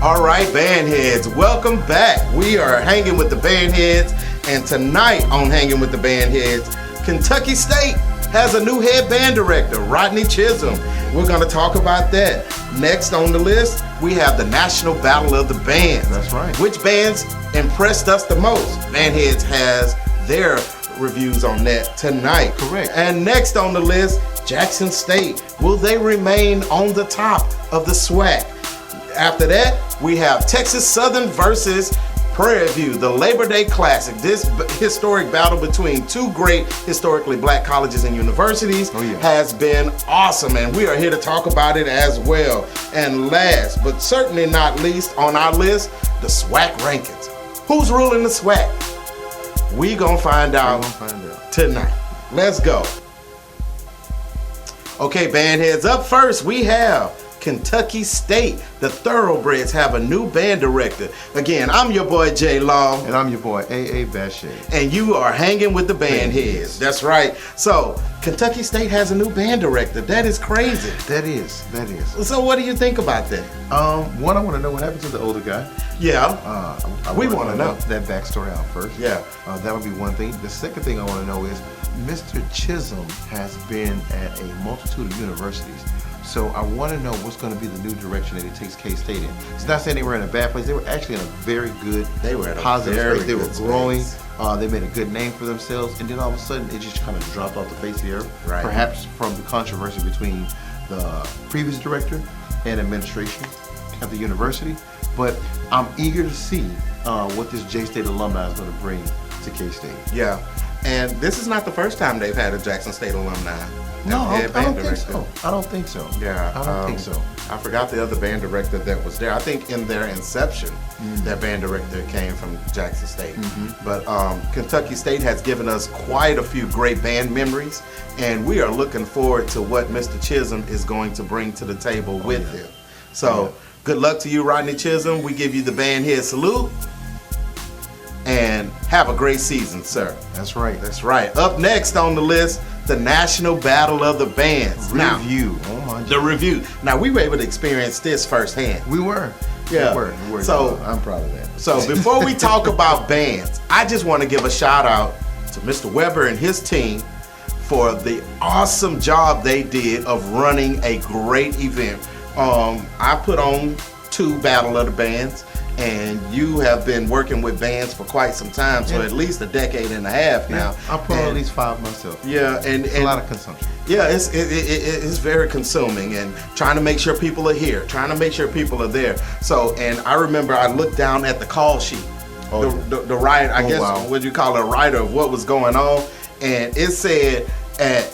All right, Bandheads, welcome back. We are hanging with the Bandheads, and tonight on Hanging with the Bandheads, Kentucky State has a new head band director, Rodney Chisholm. We're going to talk about that. Next on the list, we have the National Battle of the Bands. That's right. Which bands impressed us the most? Bandheads has their reviews on that tonight. Correct. And next on the list, Jackson State. Will they remain on the top of the SWAC? After that, we have Texas Southern versus Prairie View, the Labor Day Classic. This historic battle between two great historically black colleges and universities has been awesome, and we are here to talk about it as well. And last, but certainly not least on our list, the SWAC rankings. Who's ruling the SWAC? We gonna find out tonight. Let's go. Okay, Bandheads, up first we have Kentucky State. The Thoroughbreds have a new band director. Again, I'm your boy J Law. And I'm your boy A.A. Bashay. And you are hanging with the Bandheads. That's right. So, Kentucky State has a new band director. That is crazy. That is. So what do you think about that? One, I want to know what happened to the older guy. Yeah. We want to know that backstory out first. Yeah. That would be one thing. The second thing I want to know is Mr. Chisholm has been at a multitude of universities. So I want to know what's going to be the new direction that he takes K-State in. It's not saying they were in a bad place. They were actually in a very good, positive space. They were growing. They made a good name for themselves. And then all of a sudden, it just kind of dropped off the face of the earth. Right. Perhaps from the controversy between the previous director and administration at the university. But I'm eager to see what this J-State alumni is going to bring to K-State. Yeah. And this is not the first time they've had a Jackson State alumni. No, I don't think so. I don't think so. Yeah, I don't think so. I forgot the other band director that was there. I think in their inception, that band director came from Jackson State. But Kentucky State has given us quite a few great band memories, and we are looking forward to what Mr. Chisholm is going to bring to the table with him. So good luck to you, Rodney Chisholm. We give you the Bandhead salute. And have a great season, sir. That's right. That's right. Up next on the list, the National Battle of the Bands. Review. The review. Now, we were able to experience this firsthand. We were. Yeah. We were. So I'm proud of that. So before we talk about bands, I just want to give a shout out to Mr. Weber and his team for the awesome job they did of running a great event. I put on 2 Battle of the Bands. And you have been working with bands for quite some time, so at least a decade and a half now. I put on at least 5 myself. Yeah, and a lot of consumption. Yeah, it's very consuming, and trying to make sure people are here, trying to make sure people are there. So, and I remember I looked down at the call sheet, the writer, I guess what you call a writer of what was going on, and it said at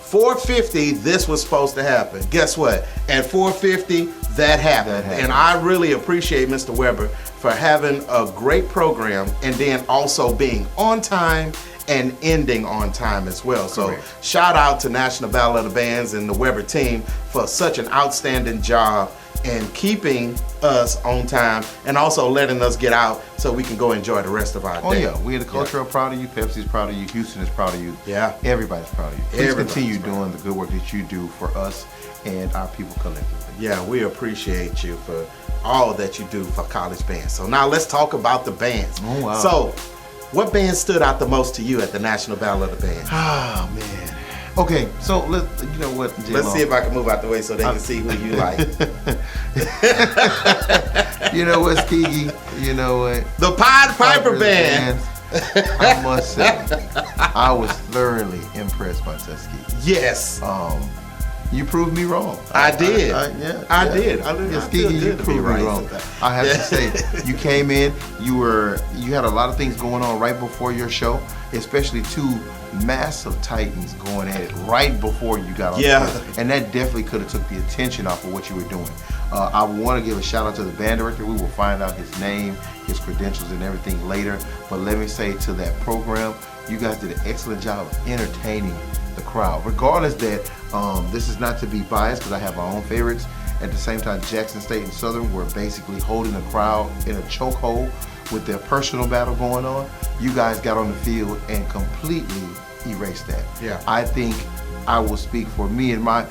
4:50 this was supposed to happen. Guess what? At 4:50 that happened. And I really appreciate Mr. Weber for having a great program and then also being on time and ending on time as well. So shout out to National Battle of the Bands and the Weber team for such an outstanding job and keeping us on time and also letting us get out so we can go enjoy the rest of our day. Oh yeah, we in the culture are proud of you, Pepsi's proud of you, Houston is proud of you. Yeah. Everybody's proud of you. Please continue doing the good work that you do for us and our people collectively. Yeah, we appreciate you for all that you do for college bands. So now let's talk about the bands. Oh wow. So what band stood out the most to you at the National Battle of the Bands? Oh man. Okay, so let's Let's see if I can move out the way so they can see who you like. You know what, Skeegee? You know what? The Pied Piper Band. I must say, I was thoroughly impressed by Tuskegee. Yes. You proved me wrong. I did. I did. Skeegee, you proved me wrong. I have to say, you came in, you had a lot of things going on right before your show, especially 2 massive titans going at it right before you got on the stage. And that definitely could have took the attention off of what you were doing. I want to give a shout out to the band director. We will find out his name, his credentials, and everything later. But let me say to that program, you guys did an excellent job of entertaining the crowd. Regardless that this is not to be biased because I have my own favorites. At the same time, Jackson State and Southern were basically holding the crowd in a chokehold with their personal battle going on. You guys got on the field and completely erased that. Yeah. I think I will speak for me and my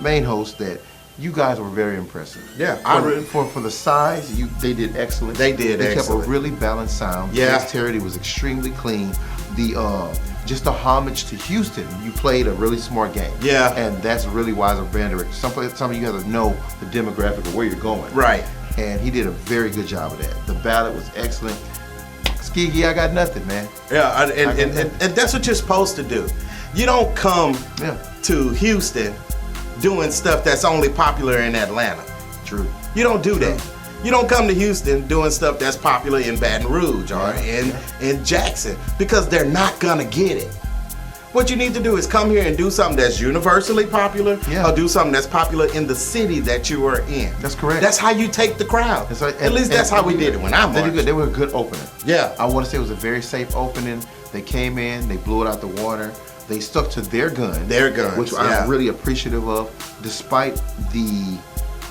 main host that You guys were very impressive. Yeah, for the size, they did excellent. They did They excellent. kept a really balanced sound. Yeah. The dexterity was extremely clean. Just a homage to Houston. You played a really smart game. Yeah. And that's really wise of band director. Some of you have to know the demographic of where you're going. Right. And he did a very good job of that. The ballad was excellent. Skiggy, I got nothing, man. Yeah, and that's what you're supposed to do. You don't come to Houston doing stuff that's only popular in Atlanta. True. You don't do that. You don't come to Houston doing stuff that's popular in Baton Rouge or in Jackson, because they're not gonna get it. What you need to do is come here and do something that's universally popular, or do something that's popular in the city that you are in. That's correct. That's how you take the crowd. Right. At least that's how we did it when I marched. They were a good opening. Yeah. I want to say it was a very safe opening. They came in, they blew it out the water. They stuck to their guns. Which I'm really appreciative of. Despite the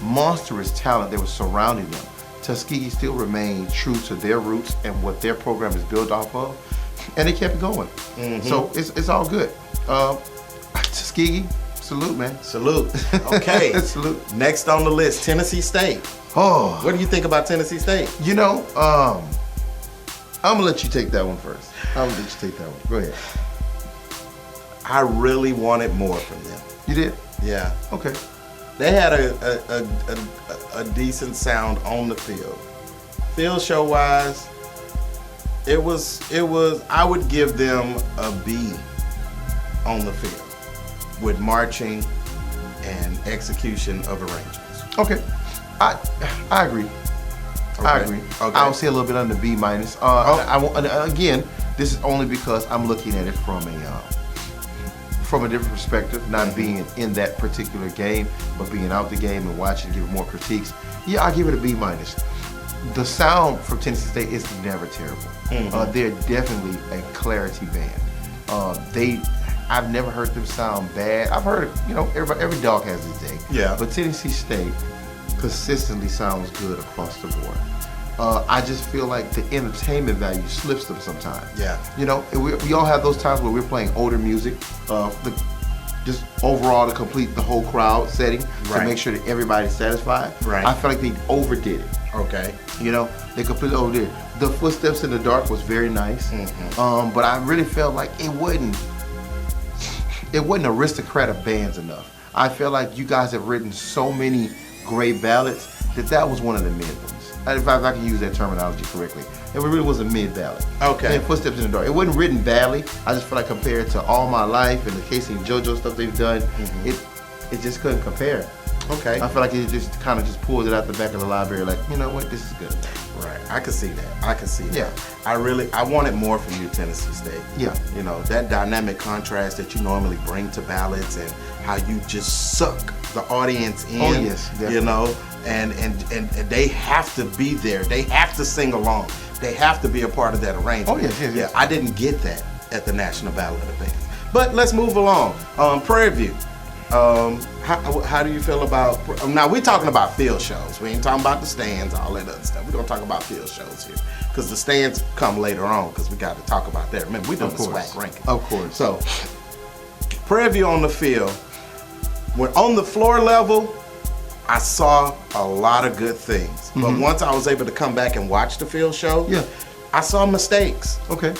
monstrous talent that was surrounding them, Tuskegee still remained true to their roots and what their program is built off of. And they kept going. Mm-hmm. So it's all good. Tuskegee, salute, man. Salute. Okay. Salute. Next on the list, Tennessee State. Oh. What do you think about Tennessee State? You know, I'm going to let you take that one first. Go ahead. I really wanted more from them. You did? Yeah. Okay. They had a decent sound on the field. Field show wise, it was I would give them a B on the field with marching and execution of arrangements. Okay. I agree. Okay. I agree. Okay. I'll say a little bit under B minus. Again, this is only because I'm looking at it from a different perspective, not being in that particular game, but being out the game and watching, giving more critiques. Yeah, I give it a B minus. The sound from Tennessee State is never terrible. Mm-hmm. They're definitely a clarity band. I've never heard them sound bad. I've heard, every dog has his day. Yeah. But Tennessee State consistently sounds good across the board. I just feel like the entertainment value slips them sometimes. Yeah. We all have those times where we're playing older music, just overall to complete the whole crowd setting, to make sure that everybody's satisfied. Right. I feel like they overdid it. Okay. They completely overdid it. The Footsteps in the Dark was very nice, but I really felt like it wasn't aristocratic bands enough. I feel like you guys have written so many great ballads that was one of the mid ones. If I can use that terminology correctly. It really was a mid ballad. Okay. And Footsteps in the Dark. It wasn't written badly. I just feel like compared to All My Life and the Casey and JoJo stuff they've done, it just couldn't compare. Okay. I feel like it just kind of just pulled it out the back of the library like, you know what, this is good. Right. I can see that. Yeah. I wanted more from you, Tennessee State. Yeah. That dynamic contrast that you normally bring to ballads and how you just suck the audience in. Oh, yes, definitely. And they have to be there. They have to sing along. They have to be a part of that arrangement. Oh, yes. Yeah, I didn't get that at the National Ballad of Bands. But let's move along. Prairie View. How do you feel about, now we're talking about field shows. We ain't talking about the stands, all that other stuff. We're going to talk about field shows here. Because the stands come later on, because we got to talk about that. Remember, we're doing the SWAC ranking. Of course. So, Prairie View on the field. When on the floor level, I saw a lot of good things. But once I was able to come back and watch the field show, I saw mistakes. Okay.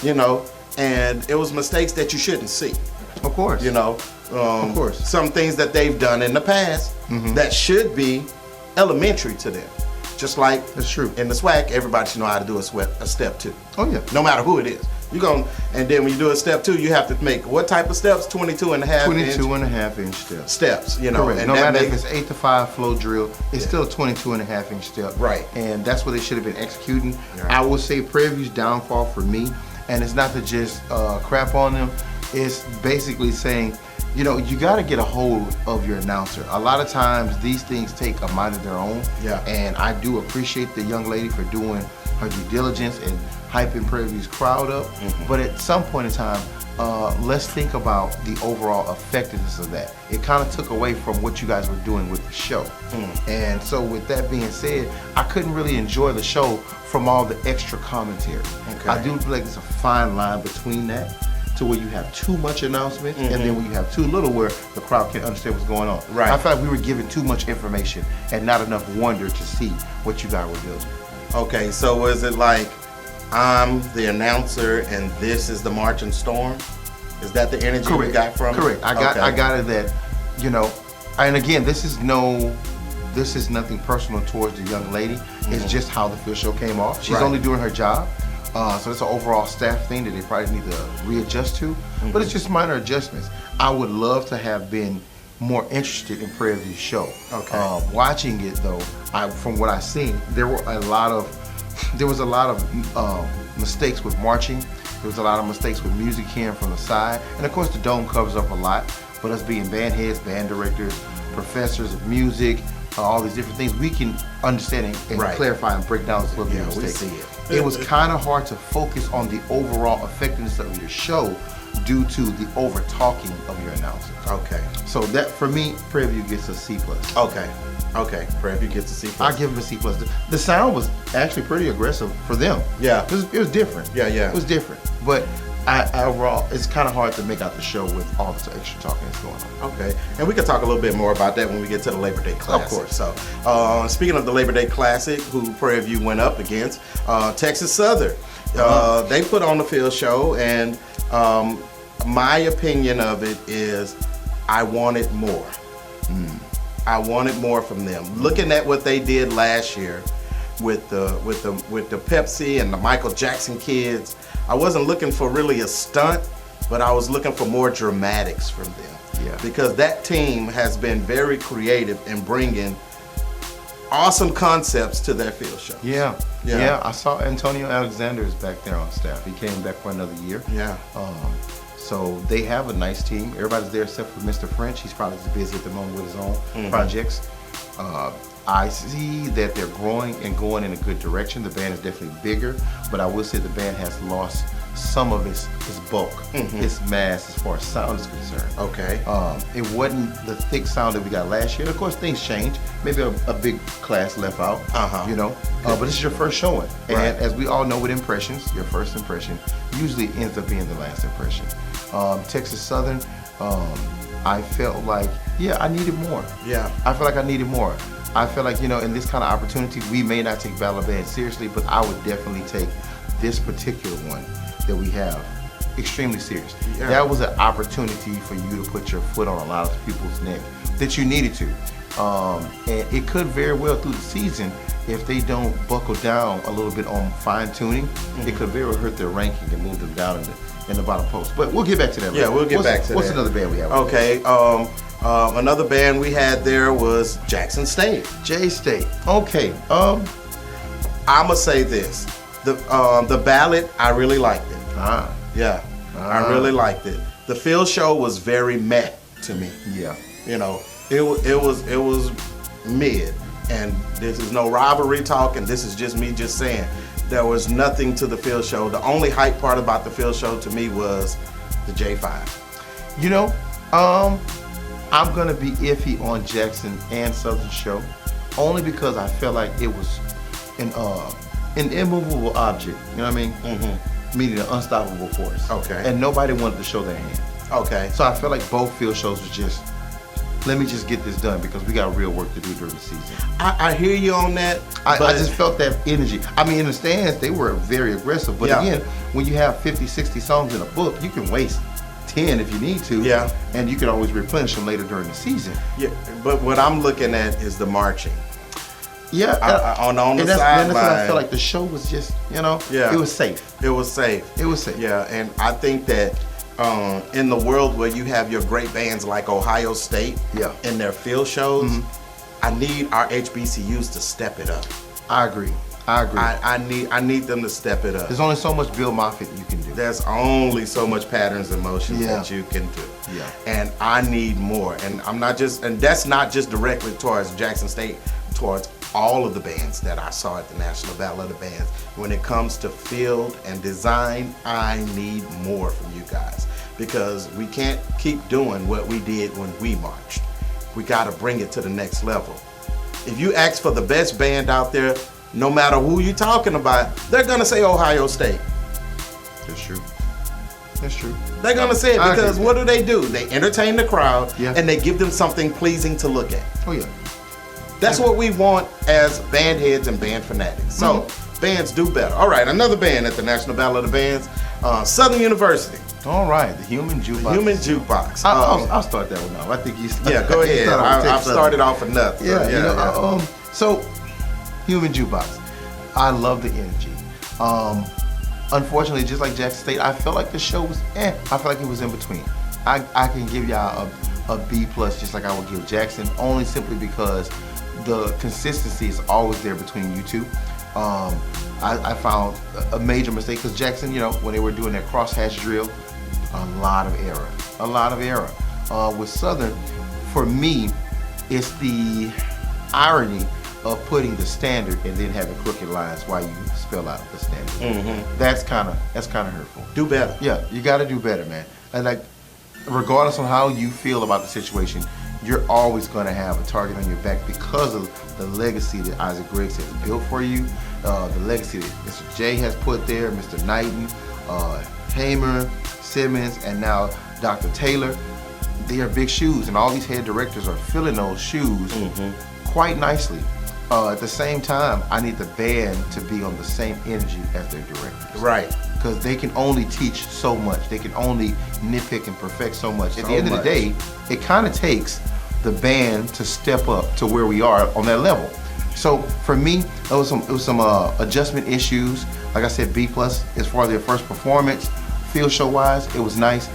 And it was mistakes that you shouldn't see. Of course. Of course. Some things that they've done in the past that should be elementary to them. Just like that's true. In the SWAC, everybody should know how to do a step 2. Oh yeah. No matter who it is. And then when you do a step 2, you have to make what type of steps? 22 and a half inch steps. Steps, Correct. And no matter if it's 8 to 5 flow drill, it's still a 22 and a half inch step. Right. And that's what they should have been executing. Right. I would say Prairie View's downfall for me, and it's not to just crap on them, it's basically saying, you got to get a hold of your announcer. A lot of times these things take a mind of their own. Yeah. And I do appreciate the young lady for doing her due diligence and hyping Prairie View's crowd up. But at some point in time, let's think about the overall effectiveness of that. It kind of took away from what you guys were doing with the show. And so with that being said, I couldn't really enjoy the show from all the extra commentary. Okay. I do feel like it's a fine line between that. to where you have too much announcements, and then when you have too little where the crowd can't understand what's going on. Right. I felt like we were given too much information and not enough wonder to see what you guys were building. Okay, so was it like I'm the announcer and this is the marching storm? Is that the energy you got from it? Correct. I got it that, you know, and again, this is nothing personal towards the young lady. It's just how the field show came off. She's only doing her job. So it's an overall staff thing that they probably need to readjust to. But it's just minor adjustments. I would love to have been more interested in Prairie View's show. Okay. Watching it though, from what I've seen, there was a lot of mistakes with marching. There was a lot of mistakes with music here from the side. And of course the dome covers up a lot. But us being band heads, band directors, professors of music, all these different things, we can understand and clarify and break down this little bit of mistakes. We see it. It was kind of hard to focus on the overall effectiveness of your show due to the over talking of your announcers. Okay. So that, for me, Prairie View gets a C+. Okay. Prairie View gets a C+. I give them a C+. The sound was actually pretty aggressive for them. Yeah. It was different. Yeah. It was different. But overall, it's kind of hard to make out the show with all this extra talking that's going on. Okay, and we can talk a little bit more about that when we get to the Labor Day Classic. Of course. So, speaking of the Labor Day Classic, who Prairie View went up against, Texas Southern. They put on the field show, and my opinion of it is I wanted more. I wanted more from them. Looking at what they did last year with the Pepsi and the Michael Jackson kids, I wasn't looking for really a stunt, but I was looking for more dramatics from them. Yeah. Because that team has been very creative in bringing awesome concepts to their field show. Yeah. I saw Antonio Alexander is back there on staff. He came back for another year. Yeah. So they have a nice team. Everybody's there except for Mr. French. He's probably busy at the moment with his own projects. I see that they're growing and going in a good direction. The band is definitely bigger, but I will say the band has lost some of its bulk, its mass as far as sound is concerned. Okay. It wasn't the thick sound that we got last year. Of course, things change. Maybe a big class left out, you know. But this is your first showing. And as we all know with impressions, your first impression usually ends up being the last impression. Texas Southern, I felt like, I needed more. Yeah. I feel like I needed more. I feel like, you know, in this kind of opportunity, we may not take Battle Band seriously, but I would definitely take this particular one that we have extremely serious. Yeah. That was an opportunity for you to put your foot on a lot of people's neck that you needed to. And it could very well through the season, if they don't buckle down a little bit on fine tuning, it could very well hurt their ranking and move them down in the bottom post. But we'll get back to that later. Yeah, we'll get back to that. What's another band we have? Okay. Another band we had there was Jackson State. J-State. Okay. I'ma say this: the ballad, I really liked it. I really liked it. The field show was very meh to me. Yeah. You know, it was mid, and this is no rivalry talk, and this is just me just saying there was nothing to the field show. The only hype part about the field show to me was the J5. You know, I'm gonna be iffy on Jackson and Southern show, only because I felt like it was an immovable object. You know what I mean? Meaning an unstoppable force. Okay. And nobody wanted to show their hand. Okay. So I felt like both field shows was just, let me just get this done because we got real work to do during the season. I hear you on that. I just felt that energy. I mean, in the stands, they were very aggressive. But again, when you have 50, 60 songs in a book, you can waste 10 if you need to. Yeah. And you can always replenish them later during the season. Yeah. But what I'm looking at is the marching. Yeah. On the sideline. That's what I felt like the show was just, you know, it was safe. It was safe. It was safe. Yeah. And I think that in the world where you have your great bands like Ohio State in their field shows, I need our HBCUs to step it up. I agree. I need them to step it up. There's only so much Bill Moffitt you can do. There's only so much patterns and motions that you can do. Yeah. And I need more. And that's not just directly towards Jackson State, towards all of the bands that I saw at the National Battle of the Bands. When it comes to field and design, I need more from you guys, because we can't keep doing what we did when we marched. We got to bring it to the next level. If you ask for the best band out there, no matter who you're talking about, they're going to say Ohio State. That's true. That's true. They're gonna say it because what do? They entertain the crowd, and they give them something pleasing to look at. Oh yeah. That's what we want as band heads and band fanatics. So bands do better. All right, another band at the National Battle of the Bands, Southern University. All right, the Human Jukebox. Human Jukebox. I'll start that one off. I think you start. Yeah, go ahead. I've started off with nothing. So, Human Jukebox. I love the energy. Unfortunately, just like Jackson State, I felt like the show was I felt like it was in between. I can give y'all a B plus, just like I would give Jackson, only simply because the consistency is always there between you two. I found a major mistake because Jackson, when they were doing that crosshatch drill, a lot of error. With Southern, for me, it's the irony of putting the standard and then having crooked lines while you spell out the standard. That's kind of hurtful. Do better. Yeah, you got to do better, man. And like, regardless of how you feel about the situation, you're always going to have a target on your back because of the legacy that Isaac Griggs has built for you, the legacy that Mr. J has put there, Mr. Knighton, Hamer, Simmons, and now Dr. Taylor. They are big shoes, and all these head directors are filling those shoes quite nicely. At the same time, I need the band to be on the same energy as their directors. Right. Because they can only teach so much. They can only nitpick and perfect so much. At the end of the day, it kind of takes the band to step up to where we are on that level. So for me, it was some adjustment issues. Like I said, B plus as far as their first performance, field show wise, it was nice.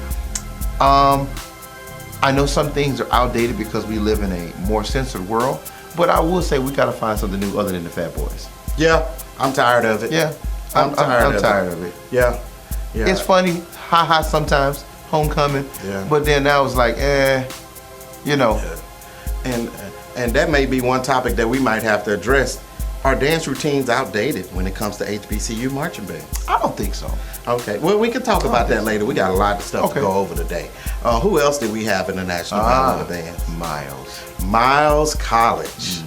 I know some things are outdated because we live in a more censored world, but I will say we gotta find something new other than the Fat Boys. Yeah, I'm tired of it. Yeah, I'm tired of it. Yeah. It's funny, haha, sometimes, homecoming. Yeah. But then that was like, Yeah. And that may be one topic that we might have to address. Are dance routines outdated when it comes to HBCU marching bands? I don't think so. Okay, well, we can talk about that later. We got a lot of stuff to go over today. Who else did we have in the National Battle of the Bands? Miles College.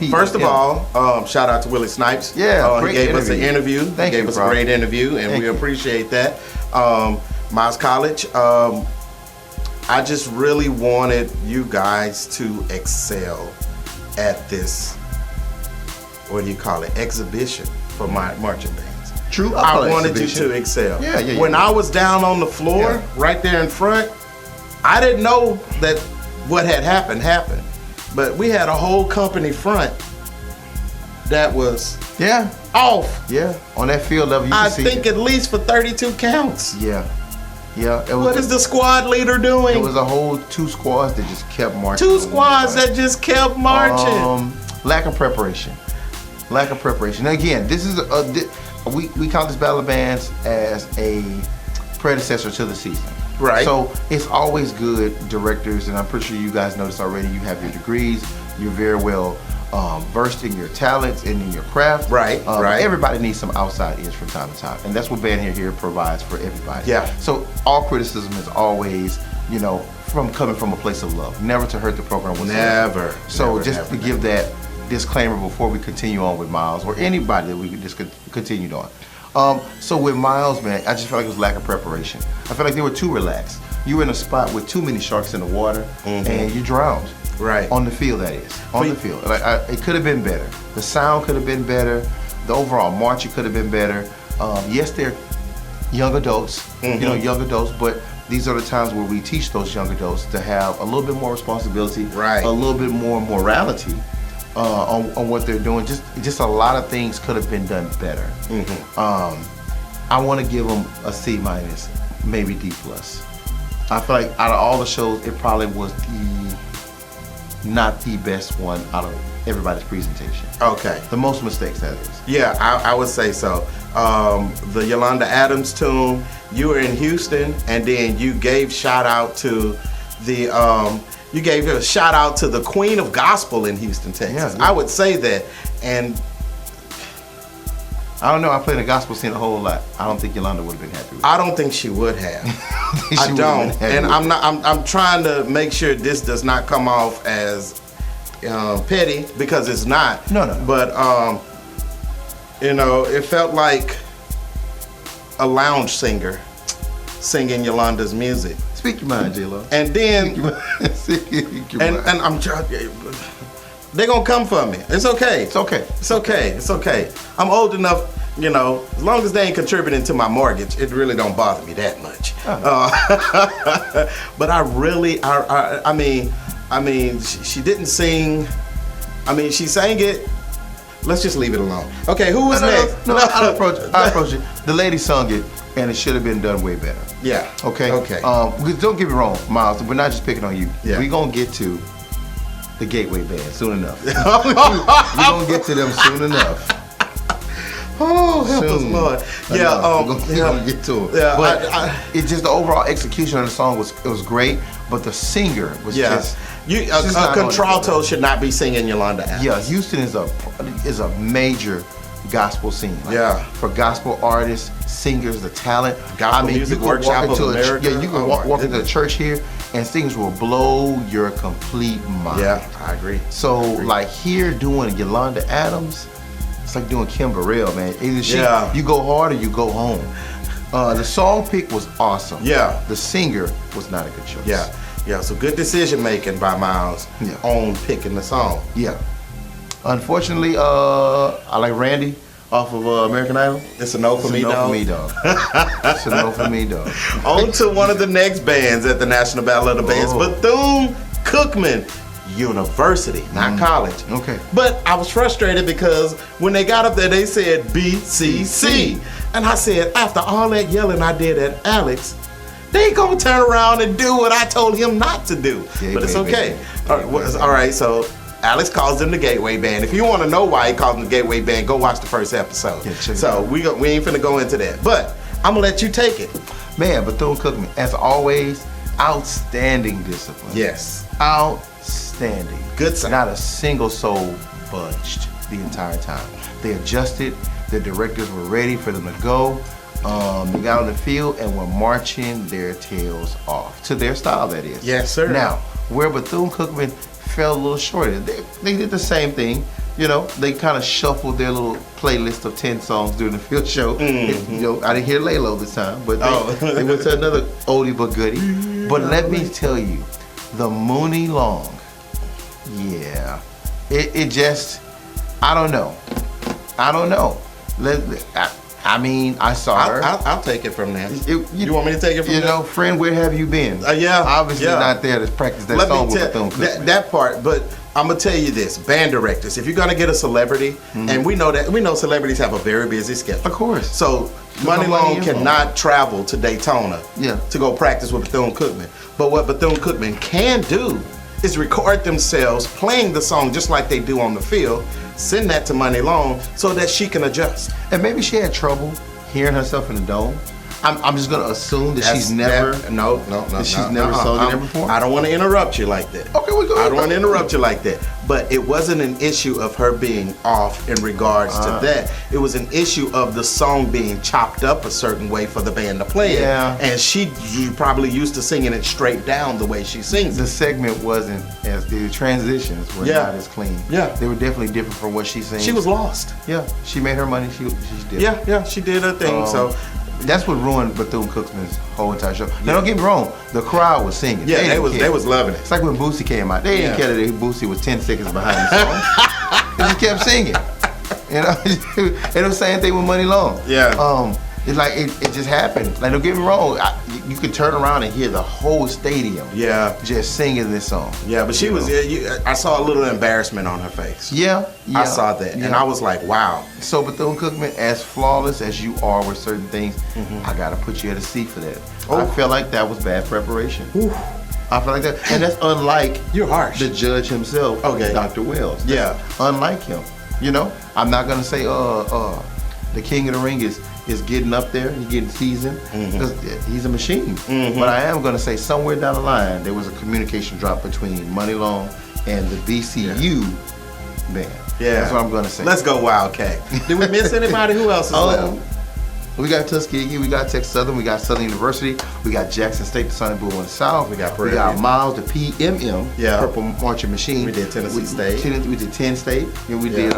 First of all, shout out to Willie Snipes. Yeah, he gave us an interview. He gave us a great interview, and we appreciate that. Miles College, I just really wanted you guys to excel at this, exhibition for my marching bands. True. I wanted you to excel. When I was down on the floor, right there in front, I didn't know that what had happened. But we had a whole company front that was off. Yeah, on that field level, I think at least for 32 counts. Yeah. What is the squad leader doing? It was a whole 2 squads that just kept marching. 2 squads that just kept marching. Lack of preparation. Now again, this is we count this Battle of Bands as a predecessor to the season. Right. So it's always good, directors, and I'm pretty sure you guys know this already. You have your degrees. You're very well versed in your talents and in your craft. Right. Everybody needs some outside ears from time to time, and that's what Bandheads here provides for everybody. Yeah. So all criticism is always, coming from a place of love, never to hurt the program whatsoever. Never. So just to give that disclaimer before we continue on with Miles or anybody that we could just continued on. So with Miles, man, I just felt like it was lack of preparation. I felt like they were too relaxed. You were in a spot with too many sharks in the water, and you drowned. Right. On the field, that is. On the field. It could have been better. The sound could have been better. The overall marching could have been better. Yes, they're young adults, young adults, but these are the times where we teach those young adults to have a little bit more responsibility, a little bit more morality on what they're doing. Just a lot of things could have been done better. I want to give them a C minus, maybe D plus. I feel like out of all the shows, it probably was not the best one out of everybody's presentation. Okay. The most mistakes, that is. Yeah, I would say so. The Yolanda Adams tune, you were in Houston, and then you gave shout out to the you gave a shout out to the Queen of Gospel in Houston, Texas. I would say that. And I don't know, I played the gospel scene a whole lot. I don't think Yolanda would have been happy with it. I don't think she would have. I don't. And I'm trying to make sure this does not come off as petty, because it's not. No. But it felt like a lounge singer singing Yolanda's music. Speak your mind, J-Lo. And then, and I'm they're gonna come for me. It's okay. It's okay. It's okay. It's okay. I'm old enough, you know, as long as they ain't contributing to my mortgage, it really don't bother me that much. But I really, I mean, she didn't sing. I mean, she sang it. Let's just leave it alone. Okay, who was next? No, I approach it. The lady sung it, and it should have been done way better. Yeah. Okay. Okay. Don't get me wrong, Miles. We're not just picking on you. Yeah. We're gonna get to the Gateway Band soon enough. We're gonna get to them soon enough. Oh, help us, Lord. Yeah, we're gonna get to it. Yeah, but it's just the overall execution of the song was great, but the singer was just. A contralto should not be singing Yolanda Adams. Yeah, Houston is a major gospel scene. For gospel artists, singers, the talent. Gospel music workshop of America. You can walk into a church here, and singers will blow your complete mind. Yeah, I agree. So like here doing Yolanda Adams, it's like doing Kim Burrell, man. Either you go hard or you go home. The song pick was awesome. Yeah. The singer was not a good choice. Yeah, so good decision making by Miles on picking the song. Yeah. Unfortunately, I like Randy off of American Idol. It's a no for me, dog. It's a no for me, dog. On to one of the next bands at the National Battle of the Bands, Bethune-Cookman University, not college. Okay. But I was frustrated because when they got up there, they said BCC. And I said, after all that yelling I did at Alex, they gonna turn around and do what I told him not to do. But it's okay. All right, so Alex calls them the Gateway Band. If you want to know why he calls them the Gateway Band, go watch the first episode. So we ain't finna go into that. But I'm gonna let you take it. Man, Bethune-Cookman, as always, outstanding discipline. Yes. Outstanding. Good sound. Not a single soul budged the entire time. They adjusted. The directors were ready for them to go. They got on the field and were marching their tails off. To their style, that is. Yes, sir. Now, where Bethune-Cookman fell a little short, they did the same thing. You know, they kind of shuffled their little playlist of 10 songs during the field show. You know, I didn't hear Laylo this time, but they went to another oldie but goodie. But let me tell you, the Mooney Long, it just, I don't know. I mean, I saw her. I'll take it from there. You want me to take it from there? You know, friend, where have you been? Obviously not there to practice that song with Bethune-Cookman. That part, but I'm gonna tell you this: band directors, if you're gonna get a celebrity, and we know celebrities have a very busy schedule. Of course. So Money Long cannot travel to Daytona to go practice with Bethune-Cookman. But what Bethune-Cookman can do is record themselves playing the song just like they do on the field, send that to Money Long so that she can adjust. And maybe she had trouble hearing herself in the dome. I'm just gonna assume that she's never never sung it before. I don't want to interrupt you like that. Okay, we go. I don't want to interrupt you like that. But it wasn't an issue of her being off in regards to that. It was an issue of the song being chopped up a certain way for the band to play it. And she probably used to singing it straight down the way she sings. The segment wasn't as the transitions were not as clean. They were definitely different from what she sings. She was lost. She made her money. She did. She did her thing. So that's what ruined Bethune-Cookman's whole entire show. Now don't get me wrong, the crowd was singing. They was loving it. It's like when Boosie came out. They didn't care that Boosie was 10 seconds behind the song. They just kept singing. You know, and it was the same thing with Money Long. It's like it just happened. Like don't get me wrong, you could turn around and hear the whole stadium. Just singing this song. But she was. I saw a little embarrassment on her face. I saw that, and I was like, wow. So Bethune-Cookman, as flawless as you are with certain things, I gotta put you at a C for that. I feel like that was bad preparation. I feel like that, and that's unlike you're harsh. The judge himself, Dr. Wells. Unlike him. You know, I'm not gonna say the King of the Ring is getting up there, he's getting seasoned, because he's a machine. But I am gonna say somewhere down the line there was a communication drop between Money Long and the BCU band. That's what I'm gonna say. Let's go Wildcat. Did we miss anybody? Who else is left? We got Tuskegee, we got Texas Southern, we got Southern University, we got Jackson State, the Sonny Boy in the South, we got Miles, the PMM, Purple Marching Machine. We did Tennessee State. We did Penn State, and we did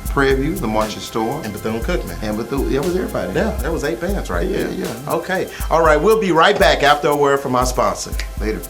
Prairie View, the Marching Storm, and Bethune-Cookman. And Bethune, that was everybody. Yeah, that was 8 bands right there. Yeah. Okay. All right, we'll be right back after a word from our sponsor. Later.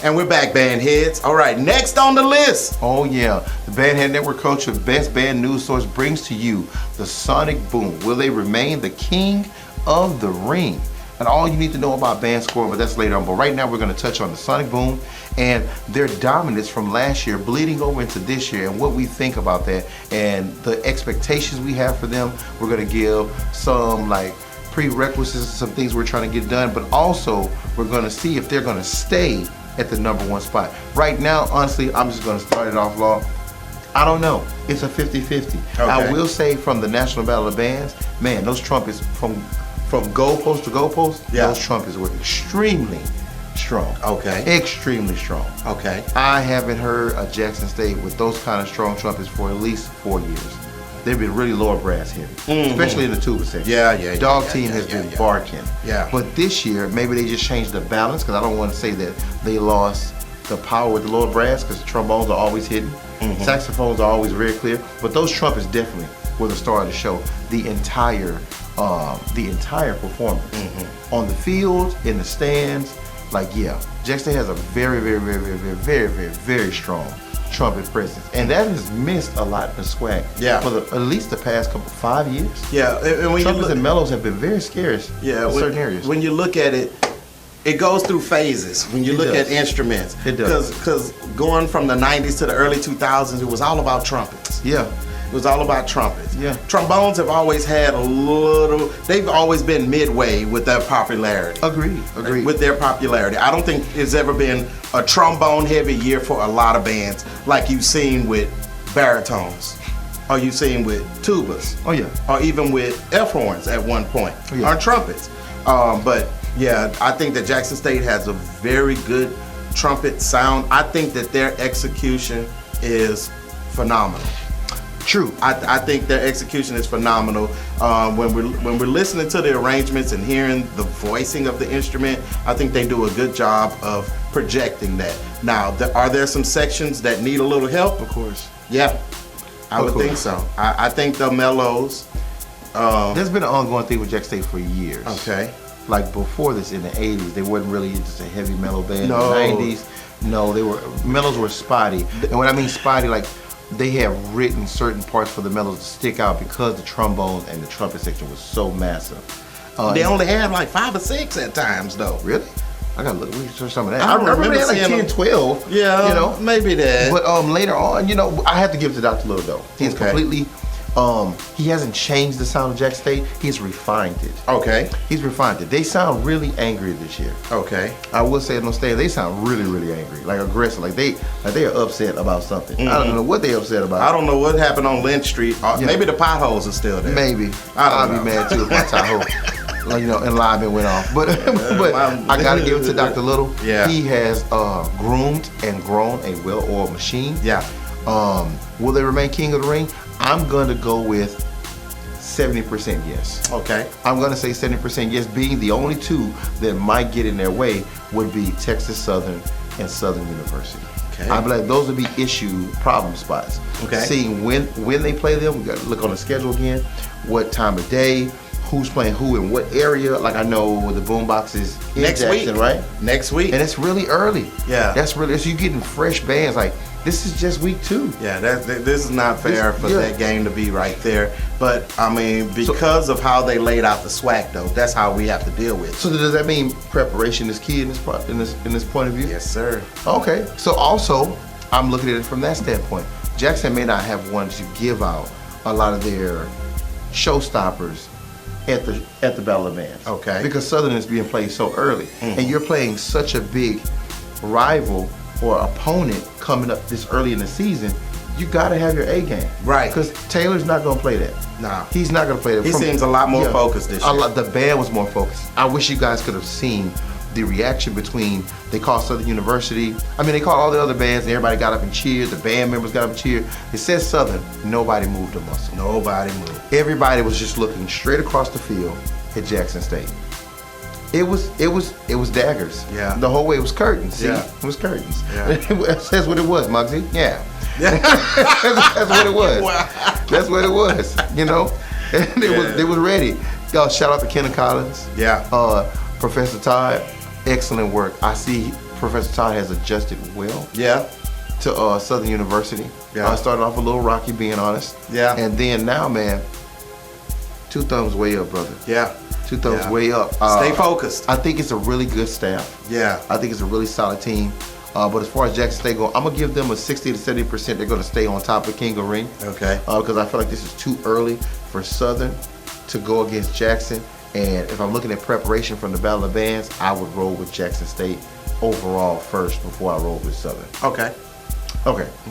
And we're back, Bandheads. All right, next on the list. Oh yeah, the Bandhead Network Culture Best Band News Source brings to you the Sonic Boom. Will they remain the king of the ring? And all you need to know about band score, but that's later on. But right now we're going to touch on the Sonic Boom and their dominance from last year bleeding over into this year and what we think about that and the expectations we have for them. We're going to give some like prerequisites, some things we're trying to get done, but also we're going to see if they're going to stay at the #1 spot. Right now, honestly, I'm just going to start it off, Law. I don't know. It's a 50-50. Okay. I will say from the National Battle of Bands, man, those trumpets from goalpost to goalpost, those trumpets were extremely strong. Okay. Extremely strong. Okay. I haven't heard a Jackson State with those kind of strong trumpets for at least 4 years. They've been really lower brass heavy, especially in the tuba section. Dog team has been barking. Yeah. But this year, maybe they just changed the balance, because I don't want to say that they lost the power with the lower brass, because trombones are always hidden. Saxophones are always very clear. But those trumpets definitely were the star of the show. The entire performance. On the field, in the stands, Jackson State has a very, very, very, very, very, very, very, very strong trumpet presence, and that has missed a lot in the SWAC for at least the past 5 years. And when trumpets and mellows have been very scarce in certain areas. When you look at it, it goes through phases. When you look at instruments, it does. Because going from the 90s to the early 2000s, it was all about trumpets. It was all about trumpets. Trombones have always had they've always been midway with their popularity. Agreed. With their popularity. I don't think it's ever been a trombone heavy year for a lot of bands like you've seen with baritones, or you've seen with tubas. Or even with F horns at one point, or trumpets. But yeah, I think that Jackson State has a very good trumpet sound. I think that their execution is phenomenal. True. I think their execution is phenomenal. When we're listening to the arrangements and hearing the voicing of the instrument, I think they do a good job of projecting that. Now, are there some sections that need a little help? Of course. Yeah, I would think so. I think the mellows. There's been an ongoing thing with Jackson State for years. Okay. Like before this, in the 80s, they wasn't really just a heavy mellow band. No. In the 90s, no, mellows were spotty. And when I mean spotty, like, they have written certain parts for the mellows to stick out because the trombones and the trumpet section was so massive. They only had like 5 or 6 at times, though. Really? I gotta look. We search some of that. I remember they had like seeing 10, 12. Yeah, maybe that. But later on, I have to give it to Dr. Little though. He's completely. He hasn't changed the sound of Jackson State. He's refined it. Okay. He's refined it. They sound really angry this year. Okay. I will say on stage, they sound really, really angry, like aggressive, like they are upset about something. I don't know what they upset about. I don't know what happened on Lynch Street. Maybe the potholes are still there. Maybe. I'll be mad too if my Tahoe, and lineman went off. But I gotta give it to Dr. Little. Yeah. He has groomed and grown a well-oiled machine. Yeah. Will they remain king of the ring? I'm gonna go with 70% yes. Okay. I'm gonna say 70% yes, being the only two that might get in their way would be Texas Southern and Southern University. Okay. I believe those would be problem spots. Okay. Seeing when they play them, we gotta look on the schedule again, what time of day, who's playing who in what area. Like I know the boombox is in next Jackson, week, right? Next week. And it's really early. Yeah. That's really, so you're getting fresh bands. Like, this is just week 2. Yeah, this is not fair for that game to be right there. But I mean, because of how they laid out the SWAC, though, that's how we have to deal with it. So does that mean preparation is key in this point of view? Yes, sir. Okay. So also, I'm looking at it from that standpoint. Jackson may not have wanted to give out a lot of their showstoppers at the Battle of Bands. Okay. Because Southern is being played so early, and you're playing such a big rival or opponent coming up this early in the season, you got to have your A game. Right. Because Taylor's not going to play that. No. He's not going to play that. He seems a lot more focused this year. The band was more focused. I wish you guys could have seen the reaction between, they called Southern University, they called all the other bands, and everybody got up and cheered, the band members got up and cheered. It said Southern, nobody moved a muscle. Nobody moved. Everybody was just looking straight across the field at Jackson State. It was daggers. Yeah. The whole way it was curtains. See? Yeah. It was curtains. Yeah. That's what it was, Muggsy. Yeah. That's what it was. Wow. That's what it was. And they was ready. Y'all, shout out to Kenna Collins. Yeah. Professor Todd, excellent work. I see Professor Todd has adjusted well. Yeah. To Southern University. Yeah. Started off a little rocky, being honest. Yeah. And then now, man, 2 thumbs way up, brother. Yeah. 2 thumbs way up. Stay focused. I think it's a really good staff. Yeah. I think it's a really solid team. But as far as Jackson State go, I'm gonna give them a 60 to 70%. They're gonna stay on top of King of Ring. Okay. Because I feel like this is too early for Southern to go against Jackson. And if I'm looking at preparation from the Battle of Bands, I would roll with Jackson State overall first before I roll with Southern. Okay.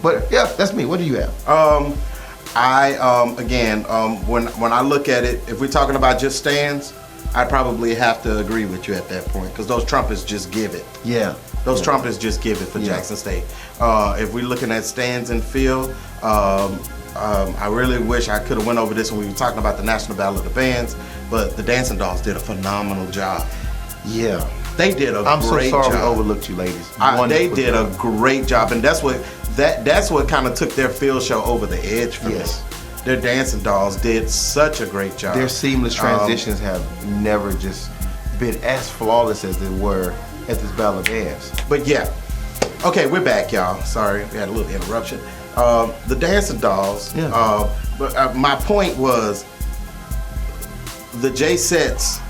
But yeah, that's me. What do you have? When I look at it, if we're talking about just stands, I probably have to agree with you at that point, because those trumpets just give it. Yeah. Those trumpets just give it for Jackson State. If we're looking at stands and field, I really wish I could have went over this when we were talking about the National Battle of the Bands, but the Dancing Dolls did a phenomenal job. Yeah. They did a great job. I'm so sorry we overlooked you, ladies. They did a great job, and that's what kind of took their field show over the edge for me. Their Dancing Dolls did such a great job. Their seamless transitions have never just been as flawless as they were at this Battle of Bands. But yeah. Okay, we're back, y'all. Sorry, we had a little interruption. The Dancing Dolls. Yeah. But my point was the J sets.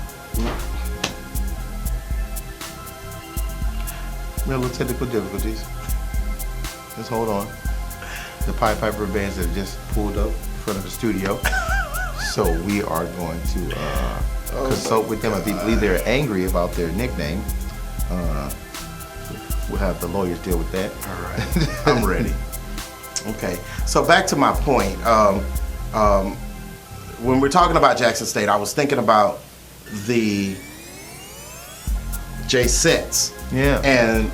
We had a little technical difficulties. Just hold on. The Pied Piper bands have just pulled up in front of the studio. So we are going to consult with them. I believe they're angry about their nickname. We'll have the lawyers deal with that. All right. I'm ready. Okay. So back to my point. When we're talking about Jackson State, I was thinking about the J sets. Yeah. And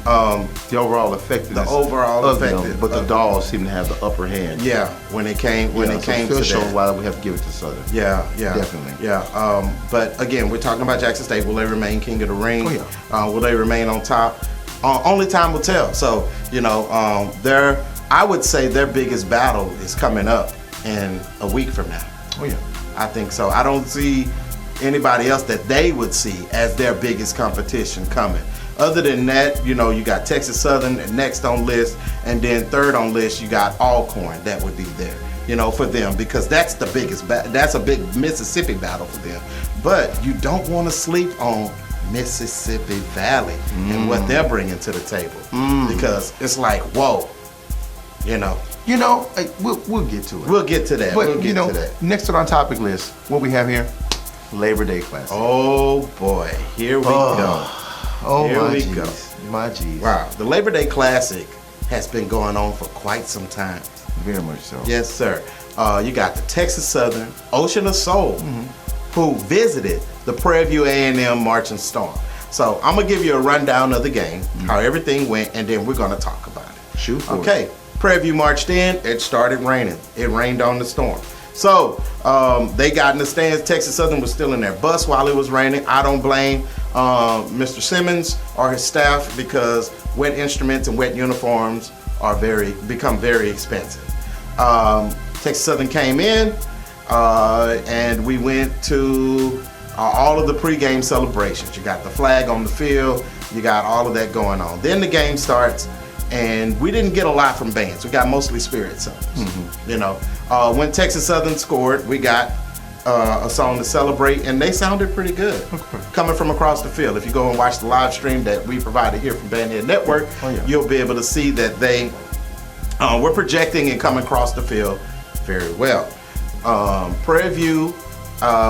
the overall effectiveness. But the Dolls seem to have the upper hand. Yeah. When it came to that. Why we have to give it to Southern. Yeah. Definitely. Yeah. But again, we're talking about Jackson State. Will they remain king of the ring? Oh, yeah. Will they remain on top? Only time will tell. So, I would say their biggest battle is coming up in a week from now. Oh, yeah. I think so. I don't see anybody else that they would see as their biggest competition coming. Other than that, you got Texas Southern next on list, and then third on list, you got Alcorn that would be there, for them, because that's the biggest that's a big Mississippi battle for them. But you don't want to sleep on Mississippi Valley and what they're bringing to the table, because it's like, whoa, we'll get to it. We'll get to that. But we'll get to that. Next on our topic list, what we have here, Labor Day Classic. Oh boy, here we go. Oh, here we go. go. My geez. Wow, the Labor Day Classic has been going on for quite some time. Very much so. Yes, sir. You got the Texas Southern, Ocean of Soul, who visited the Prairie View A&M Marching Storm. So I'm gonna give you a rundown of the game, how everything went, and then we're gonna talk about it. Shoot for Okay. Prairie View marched in. It started raining. It rained on the Storm. So they got in the stands. Texas Southern was still in their bus while it was raining. I don't blame Mr. Simmons or his staff, because wet instruments and wet uniforms are become very expensive. Texas Southern came in, and we went to all of the pregame celebrations. You got the flag on the field. You got all of that going on. Then the game starts, and we didn't get a lot from bands. We got mostly spirit songs. When Texas Southern scored, we got a song to celebrate, and they sounded pretty good coming from across the field. If you go and watch the live stream that we provided here from Bandheads Network, you'll be able to see that they were projecting and coming across the field very well. Prairie View,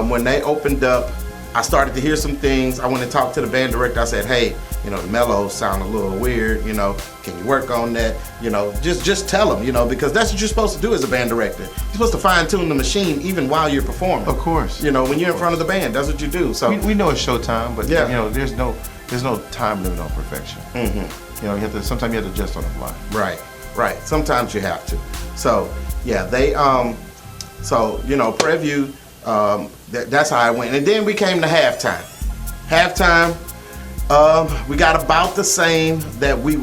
when they opened up, I started to hear some things. I went and talked to the band director. I said, hey, the mellows sound a little weird, can you work on that? Just tell them, because that's what you're supposed to do as a band director. You're supposed to fine tune the machine even while you're performing. Of course. When you're in front of the band, that's what you do. So we know it's showtime, but there's there's no time limit on perfection. You know, sometimes you have to adjust on the fly. Right. Sometimes you have to. So yeah, they so you know, Prairie View, that's how I went. And then we came to halftime. We got about the same that we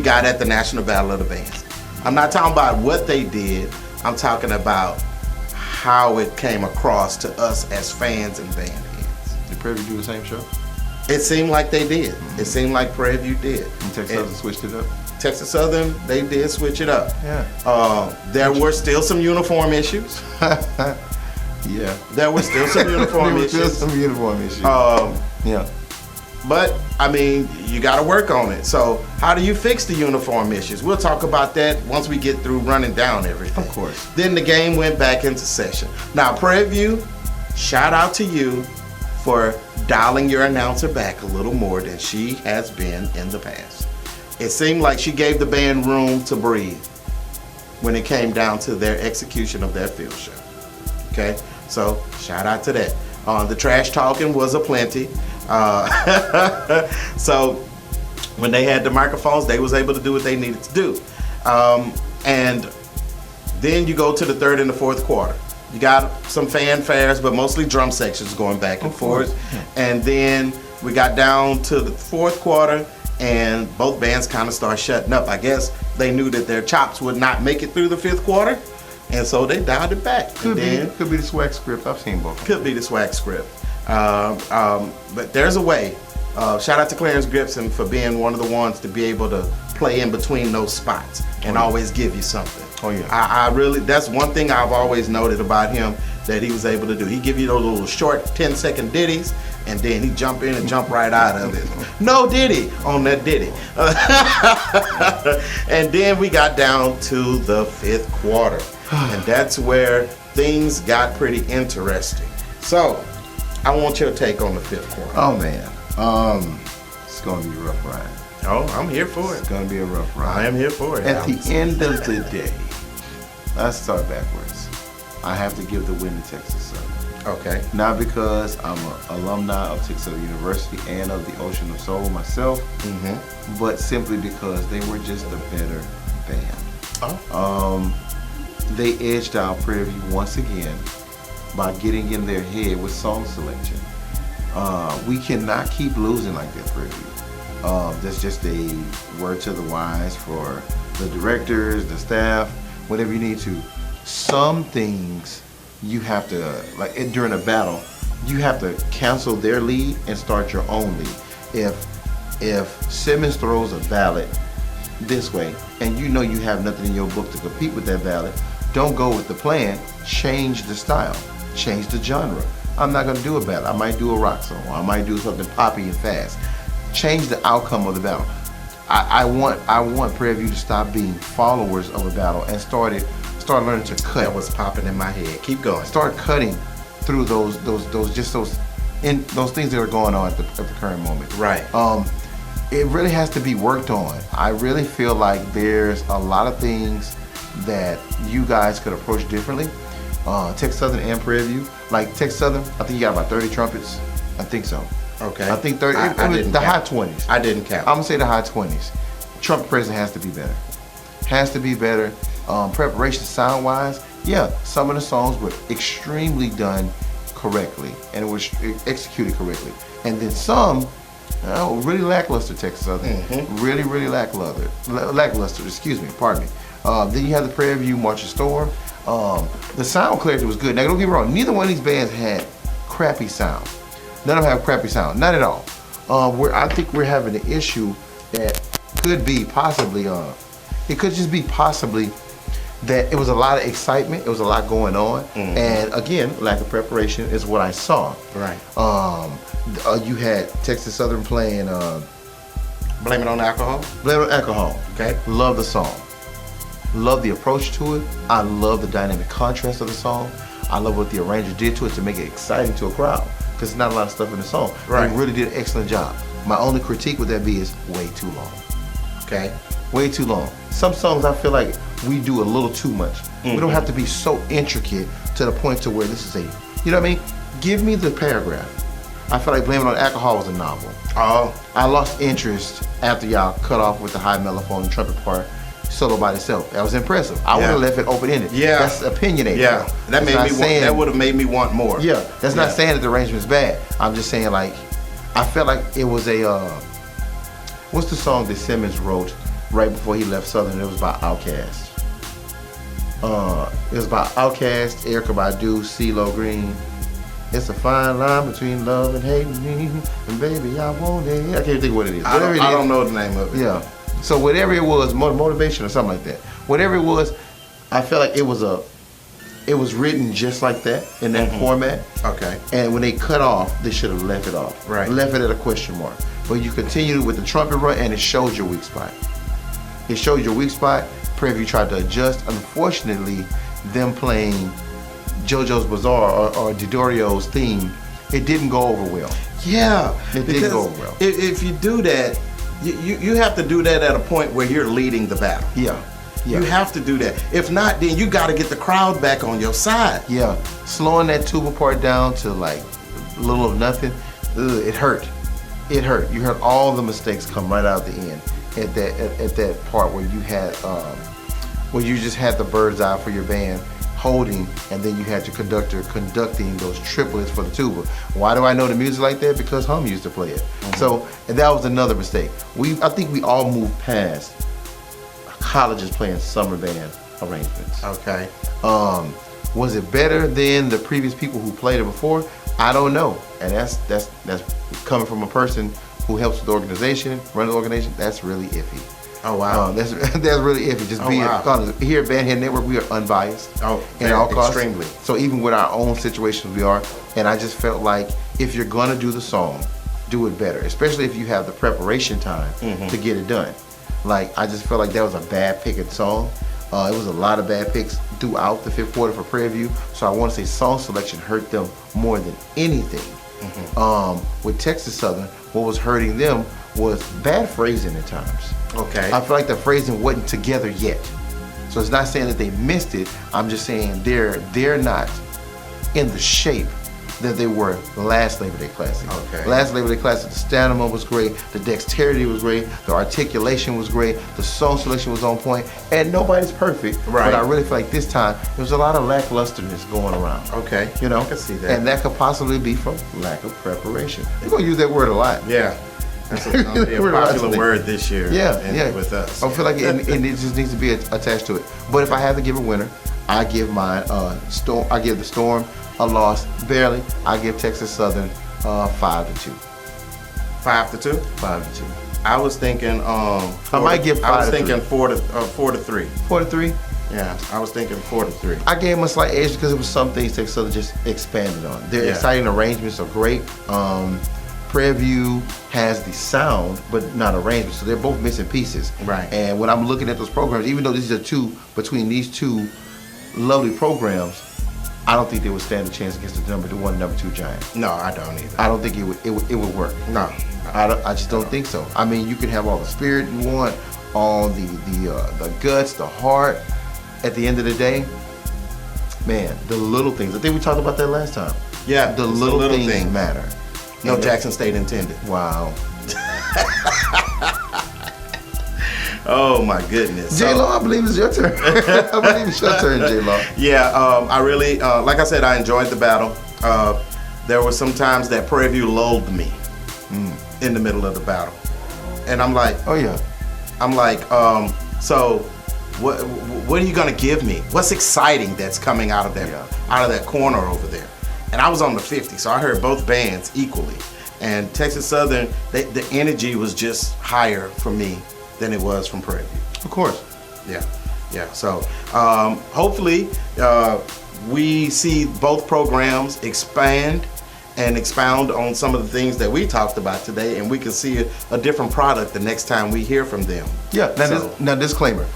got at the National Battle of the Bands. I'm not talking about what they did. I'm talking about how it came across to us as fans and Bandheads. Did Prairie View do the same show? It seemed like they did. It seemed like Prairie View did. And Texas Southern switched it up? Texas Southern, they did switch it up. Yeah. There were still some uniform issues. Yeah. There were still some uniform issues. Yeah. But, I mean, you got to work on it. So, how do you fix the uniform issues? We'll talk about that once we get through running down everything. Of course. Then the game went back into session. Now, Prairie View, shout out to you for dialing your announcer back a little more than she has been in the past. It seemed like she gave the band room to breathe when it came down to their execution of their field show. Okay? So, shout out to that. The trash talking was aplenty. So when they had the microphones, they was able to do what they needed to do. And then you go to the third and the fourth quarter. You got some fanfares, but mostly drum sections going back and forth. And then we got down to the fourth quarter, and both bands kind of started shutting up. I guess they knew that their chops would not make it through the fifth quarter, and so they dialed it back. Could be the SWAC script. I've seen both. Could be the SWAC script. But there's a way. Shout out to Clarence Gibson for being one of the ones to be able to play in between those spots and always give you something. Oh yeah. I really, that's one thing I've always noted about him that he was able to do. He give you those little short 10-second ditties, and then he jump in and jump right out of it. No ditty on that ditty. And then we got down to the fifth quarter, and that's where things got pretty interesting. So, I want your take on the fifth quarter. Oh man, it's gonna be a rough ride. Oh, I'm here for it. It's gonna be a rough ride. I am here for it. At the end of the day, let's start backwards. I have to give the win to Texas Southern. Okay. Not because I'm an alumni of Texas Southern University and of the Ocean of Soul myself, but simply because they were just a better band. They edged out Prairie View once again by getting in their head with song selection. We cannot keep losing like that, Prairie View. That's just a word to the wise for the directors, the staff, whatever you need to. Some things you have to, like during a battle, you have to cancel their lead and start your own lead. If Simmons throws a ballot this way and you know you have nothing in your book to compete with that ballot, don't go with the plan, change the style. Change the genre. I'm not gonna do a battle. I might do a rock song. Or I might do something poppy and fast. Change the outcome of the battle. I want Prairie View to stop being followers of a battle and start learning to cut. That was popping in my head. Keep going. Start cutting through those things that are going on at the current moment. Right. It really has to be worked on. I really feel like there's a lot of things that you guys could approach differently. Texas Southern and Prairie View. Like Texas Southern, I think you got about 30 trumpets. I think so. Okay. I think 30. High 20s. I didn't count. I'm gonna say the high 20s. Trumpet presence has to be better. Has to be better. Preparation sound wise, yeah, some of the songs were extremely done correctly and it was executed correctly. And then some really lackluster Texas Southern. Really lackluster. Excuse me. Pardon me. Then you have the Prairie View Marching Storm. The sound clarity was good. Now don't get me wrong, neither one of these bands had crappy sound. None of them have crappy sound, not at all. I think we're having an issue that could be possibly, it could just be possibly that it was a lot of excitement, it was a lot going on, and again, lack of preparation is what I saw. Right. You had Texas Southern playing Blame It on Alcohol. Blame It on Alcohol. Okay. Love the song. Love the approach to it. I love the dynamic contrast of the song. I love what the arranger did to it to make it exciting to a crowd, because there's not a lot of stuff in the song. Right. They really did an excellent job. My only critique with that be is way too long. Okay. Way too long. Some songs I feel like we do a little too much. We don't have to be so intricate to the point to where this is you know what I mean? Give me the paragraph. I feel like Blame It on Alcohol was a novel. Oh. I lost interest after y'all cut off with the high mellophone and trumpet part solo by itself. That was impressive. I would have left it open-ended. Yeah. That's opinionated. Yeah. That made me want, that would have made me want more. Yeah. That's not saying that the arrangement's bad. I'm just saying, like, I felt like it was a what's the song that Simmons wrote right before he left Southern? It was by Outkast. It was by Outkast, Erykah Badu, CeeLo Green. It's a fine line between love and hate, and baby, I want it. I can't think what it is. I don't know the name of it. Yeah. So whatever it was, motivation or something like that. Whatever it was, I felt like it was written just like that in that format. Okay. And when they cut off, they should have left it off. Right. Left it at a question mark. But you continued with the trumpet run, and it showed your weak spot. It showed your weak spot. Preview tried to adjust. Unfortunately, them playing JoJo's Bizarre or Didorio's theme, it didn't go over well. Yeah. It didn't go over well. If you do that, you have to do that at a point where you're leading the battle. Yeah. You have to do that. If not, then you got to get the crowd back on your side. Yeah. Slowing that tuba part down to like little of nothing, it hurt. It hurt. You heard all the mistakes come right out the end at that part where you had where you just had the bird's eye for your band holding, and then you had your conductor conducting those triplets for the tuba. Why do I know the music like that? Because Hum used to play it. So, and that was another mistake. I think we all moved past colleges playing summer band arrangements. Okay. Was it better than the previous people who played it before? I don't know. And that's coming from a person who helps with the organization, run the organization. That's really iffy. Oh wow. That's really iffy. Just being honest. Here at Bandhead Network, we are unbiased. Oh, in all costs. Extremely. So even with our own situations, we are. And I just felt like if you're gonna do the song, do it better, especially if you have the preparation time to get it done. Like, I just felt like that was a bad pick at song. It was a lot of bad picks throughout the fifth quarter for Preview. So I want to say song selection hurt them more than anything. With Texas Southern, what was hurting them was bad phrasing at times. Okay. I feel like the phrasing wasn't together yet. So it's not saying that they missed it. I'm just saying they're not in the shape that they were last Labor Day Classic. Okay. Last Labor Day Classic, the stamina was great, the dexterity was great, the articulation was great, the song selection was on point, and nobody's perfect. Right. But I really feel like this time there was a lot of lacklusterness going around. Okay. You know, I can see that. And that could possibly be from lack of preparation. We're gonna use that word a lot. Yeah. That's a popular word this year. Yeah. With us. I feel like it just needs to be attached to it. But if I had to give a winner, I give mine Storm. I give the Storm a loss, barely. I give Texas Southern 5-2. 5-2. 5-2. I was thinking. I might give 5-3. I was thinking 4-3. 4-3. Yeah, I was thinking 4-3. I gave them a slight edge because it was some things Texas Southern just expanded on. Their exciting arrangements are great. Preview has the sound, but not arrangement. So they're both missing pieces. Right. And when I'm looking at those programs, even though these are between these two lovely programs, I don't think they would stand a chance against the number 1, number 2 giant. No, I don't either. I don't think it would work. No. I just don't think so. I mean, you can have all the spirit you want, all the guts, the heart. At the end of the day, man, the little things. I think we talked about that last time. Yeah, the little things matter. No Jackson State intended. Wow. Oh my goodness. J-Law, I believe it's your turn. I believe it's your turn, J-Law. Yeah, I really, like I said, I enjoyed the battle. There were some times that Preview lulled me in the middle of the battle. And I'm like, oh yeah. I'm like, so what are you gonna give me? What's exciting that's coming out of that corner over there? And I was on the 50, so I heard both bands equally. And Texas Southern, the energy was just higher for me than it was from Preview. Of course. Yeah. So hopefully we see both programs expand and expound on some of the things that we talked about today, and we can see a different product the next time we hear from them. Yeah. Now, disclaimer.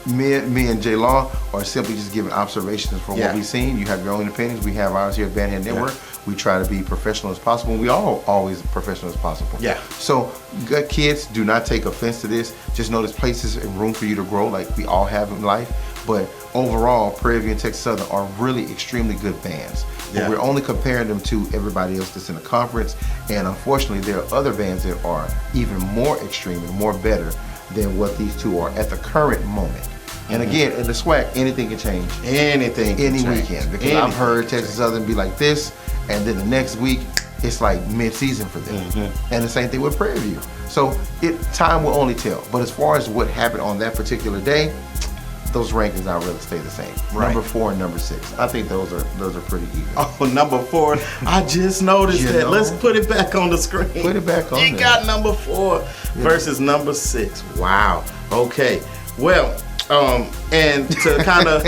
Me and J Law are simply just giving observations from what we've seen. You have your own opinions. We have ours here at Bandhead Network. We try to be professional as possible. And we are always professional as possible. Yeah. So good kids, do not take offense to this. Just know there's places and room for you to grow like we all have in life. But overall, Prairie View and Texas Southern are really extremely good bands. Yeah. But we're only comparing them to everybody else that's in the conference. And unfortunately, there are other bands that are even more extreme and more better than what these two are at the current moment. And again, in the SWAC, anything can change. Anything can Any change. weekend. Because I've heard Texas Southern be like this, and then the next week, it's like mid-season for them. And the same thing with Prairie View. So time will only tell. But as far as what happened on that particular day, those rankings I'd rather stay the same. Right. Number 4 and number 6. I think those are pretty even. Oh, number 4. I just noticed that. Let's put it back on the screen. Put it back on. You got number 4 versus number 6. Wow. Okay. Well, and to kind of,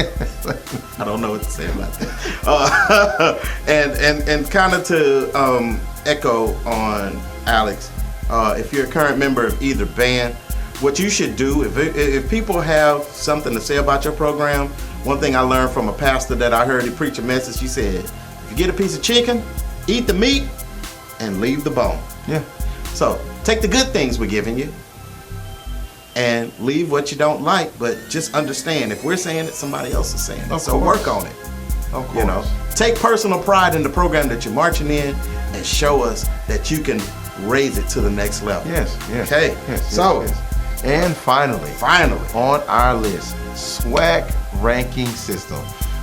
I don't know what to say about that. And kind of to echo on Alex, if you're a current member of either band, what you should do, if people have something to say about your program, one thing I learned from a pastor that I heard he preach a message, he said, if you get a piece of chicken, eat the meat and leave the bone. Yeah. So take the good things we're giving you and leave what you don't like, but just understand if we're saying it, somebody else is saying it. So work on it. Of course. You know, take personal pride in the program that you're marching in and show us that you can raise it to the next level. Yes. Okay. Yes, So. yes. And finally, on our list, SWAC ranking system.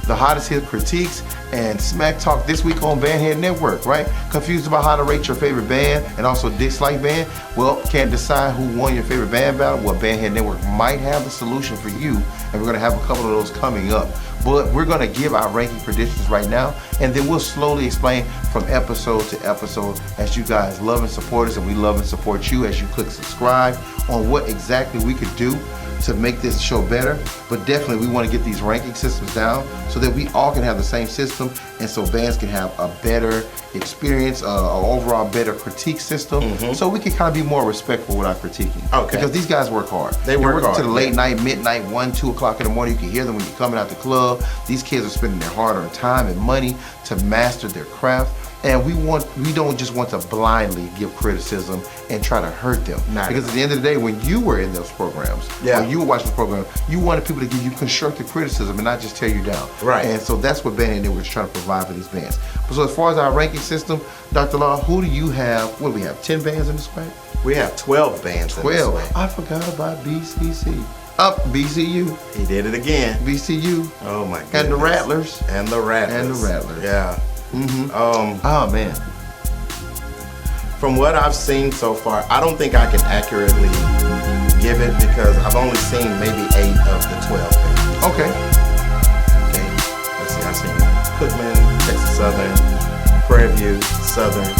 The hottest hit critiques and smack talk this week on Bandhead Network, right? Confused about how to rate your favorite band and also dislike band? Well, can't decide who won your favorite band battle? Well, Bandhead Network might have a solution for you, and we're gonna have a couple of those coming up. But we're gonna give our ranking predictions right now, and then we'll slowly explain from episode to episode as you guys love and support us, and we love and support you as you click subscribe on what exactly we could do to make this show better. But definitely we want to get these ranking systems down so that we all can have the same system, and so bands can have a better experience, an overall better critique system, so we can kind of be more respectful with our critiquing. Okay. Because these guys work hard. They work hard to the late night, midnight, 1, 2 o'clock in the morning. You can hear them when you're coming out the club. These kids are spending their hard-earned time and money to master their craft. And we don't just want to blindly give criticism and try to hurt them. Because at the end of the day, when you were in those programs, or you were watching the program, you wanted people to give you constructive criticism and not just tear you down. Right. And so that's what Bandhead Network is trying to provide for these bands. So as far as our ranking system, Dr. Law, who do you have? What do we have? 10 bands in the SWAC? We have 12 bands in the SWAC. I forgot about BCC. BCU. He did it again. BCU. Oh my goodness. And the Rattlers. And the Rattlers. Yeah. Oh man. From what I've seen so far, I don't think I can accurately give it because I've only seen maybe 8 of the 12 bands. Okay. Let's see. I've seen Cookman, Texas Southern, Prairie View, Southern,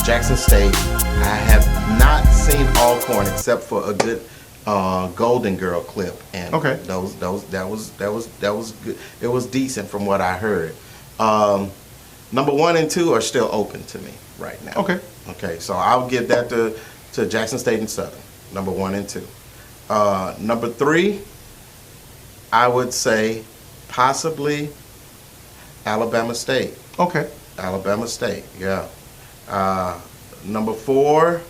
Jackson State. I have not seen Alcorn except for a good Golden Girl clip, and that was good. It was decent from what I heard. Number 1 and 2 are still open to me right now. Okay, so I'll give that to Jackson State and Southern, number 1 and 2. Number 3, I would say possibly Alabama State. Alabama State, yeah. Number 4,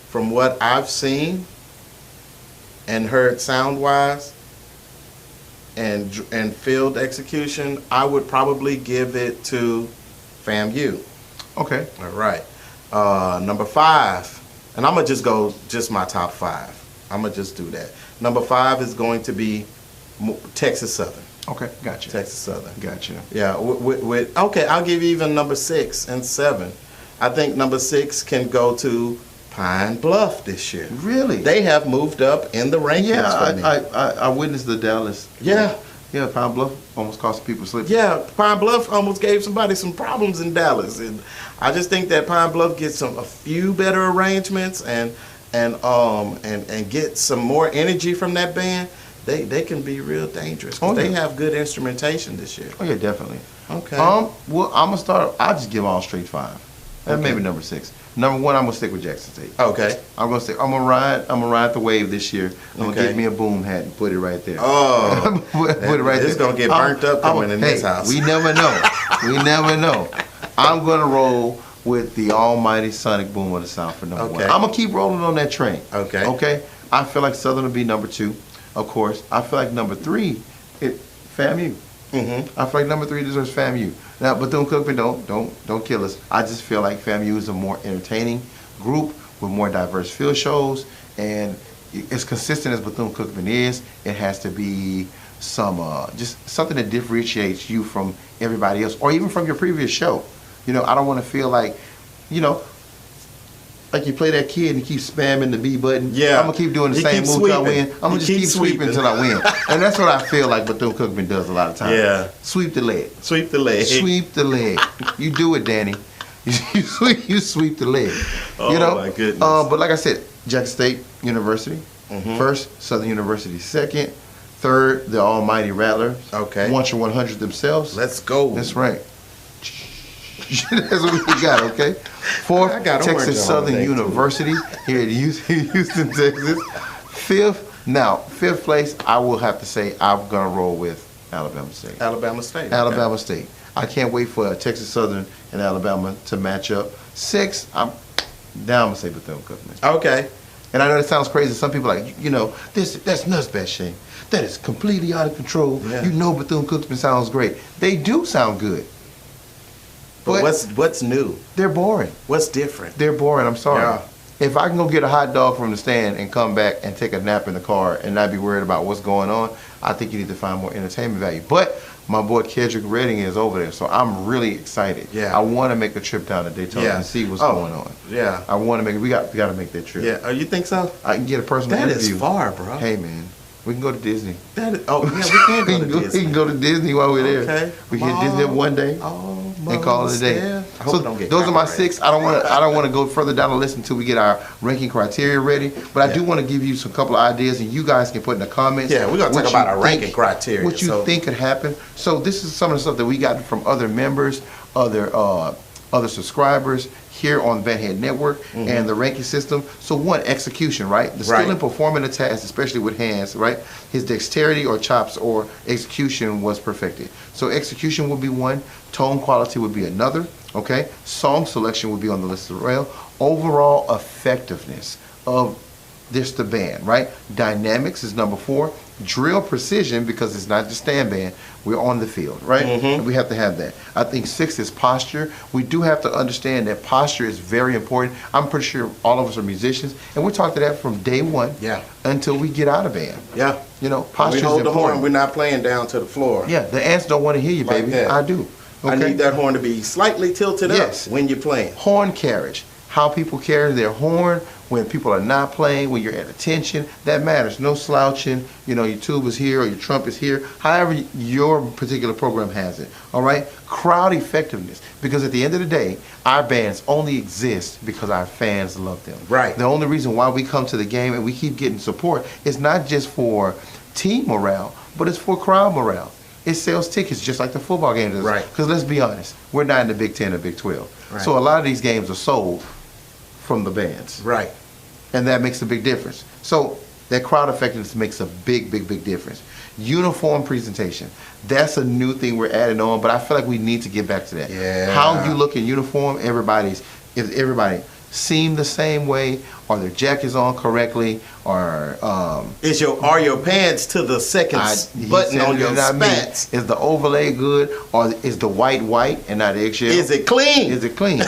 from what I've seen and heard sound-wise, and field execution, I would probably give it to FAMU. All right. Number 5, and I'm gonna just go my top 5. I'm gonna just do that. Number 5 is going to be Texas Southern. Gotcha. Texas Southern. Gotcha. Yeah. I'll give you even number 6 and 7. I think number 6 can go to Pine Bluff this year. Really? They have moved up in the rankings for me. I witnessed the Dallas. Yeah, Pine Bluff almost cost people sleep. Yeah, Pine Bluff almost gave somebody some problems in Dallas, and I just think that Pine Bluff gets a few better arrangements and get some more energy from that band. They can be real dangerous because they have good instrumentation this year. Oh yeah, definitely. Okay. Well, I'm gonna start. I'll just give all straight 5. And maybe number 6. Number 1, I'm gonna stick with Jackson State. I'm gonna ride the wave this year. I'm gonna get me a boom hat and put it right there. Put it right there. It's gonna get burnt up coming in this house. We never know. We never know. I'm going to roll with the almighty Sonic Boom of the South for number one. I'm going to keep rolling on that train. Okay? I feel like Southern will be number two, of course. I feel like number three, FAMU. I feel like number three deserves FAMU. Now, Bethune-Cookman, don't kill us. I just feel like FAMU is a more entertaining group with more diverse field shows, and as consistent as Bethune-Cookman is, it has to be some just something that differentiates you from everybody else, or even from your previous show. You know, I don't want to feel like, you know, like you play that kid and keep spamming the B button. Yeah. I'm going to keep doing the same move till I win. I'm going to just keep sweeping until I win. And that's what I feel like Bethune-Cookman does a lot of times. Yeah. Sweep the leg. Sweep the leg. Sweep the leg. You do it, Danny. You sweep the leg. Oh, you know? My goodness. But like I said, Jackson State University, first, Southern University second, third, the almighty Rattlers. Okay. Want your 100 themselves. Let's go. That's right. That's what we got, okay? Fourth, Texas Southern University here in Houston, Texas. Fifth place, I will have to say I'm going to roll with Alabama State. Alabama State. Alabama State. I can't wait for Texas Southern and Alabama to match up. Sixth, I'm going to say Bethune-Cookman. Okay. And I know that sounds crazy. Some people are like, you know, that's nuts, best Shane. That is completely out of control. Yeah. You know Bethune-Cookman sounds great. They do sound good. But what's new? They're boring. What's different? They're boring. I'm sorry. Yeah. If I can go get a hot dog from the stand and come back and take a nap in the car and not be worried about what's going on, I think you need to find more entertainment value. But my boy Kedrick Redding is over there, so I'm really excited. Yeah. I want to make a trip down to Daytona and see what's going on. Yeah. I want to make it. We got to make that trip. Yeah. Oh, you think so? I can get a personal interview. That is far, bro. Hey, man. We can go to Disney. Yeah, we can go to Disney. We can go to Disney while we're there. Okay. We can hit Disney one day and call it a day. So those are my 6. I don't want to go further down the list until we get our ranking criteria ready. But I do want to give you some couple of ideas, and you guys can put in the comments. Yeah, we're gonna talk about our ranking criteria. What you think could happen. So this is some of the stuff that we got from other members, other subscribers here on Bandhead Network and the ranking system. So one, execution, right? The skill in performing a task, especially with hands, right? His dexterity or chops or execution was perfected. So execution would be one. Tone quality would be another, okay? Song selection would be on the list as well. Overall effectiveness of the band, right? Dynamics is number 4. Drill precision, because it's not just stand band, we're on the field, right? We have to have that. I think 6 is posture. We do have to understand that posture is very important. I'm pretty sure all of us are musicians, and we're taught that from day one until we get out of band. Yeah. You know, posture is important. We hold the horn, we're not playing down to the floor. Yeah, the ants don't want to hear you, baby. I do. Okay? I need that horn to be slightly tilted up when you're playing. Horn carriage. How people carry their horn when people are not playing, when you're at attention, that matters. No slouching, you know, your tube is here or your trump is here, however your particular program has it, all right? Crowd effectiveness, because at the end of the day, our bands only exist because our fans love them. Right. The only reason why we come to the game and we keep getting support is not just for team morale, but it's for crowd morale. It sells tickets just like the football game does. Right. Because let's be honest, we're not in the Big 10 or Big 12. Right. So a lot of these games are sold from the bands. Right. And that makes a big difference. So that crowd effectiveness makes a big, big, big difference. Uniform presentation. That's a new thing we're adding on, but I feel like we need to get back to that. Yeah. How you look in uniform, if everybody seem the same way, or their jacket's on correctly, or are your pants to the second button on your spats? Is the overlay good, or is the white and not eggshell? Is it clean? Is it clean?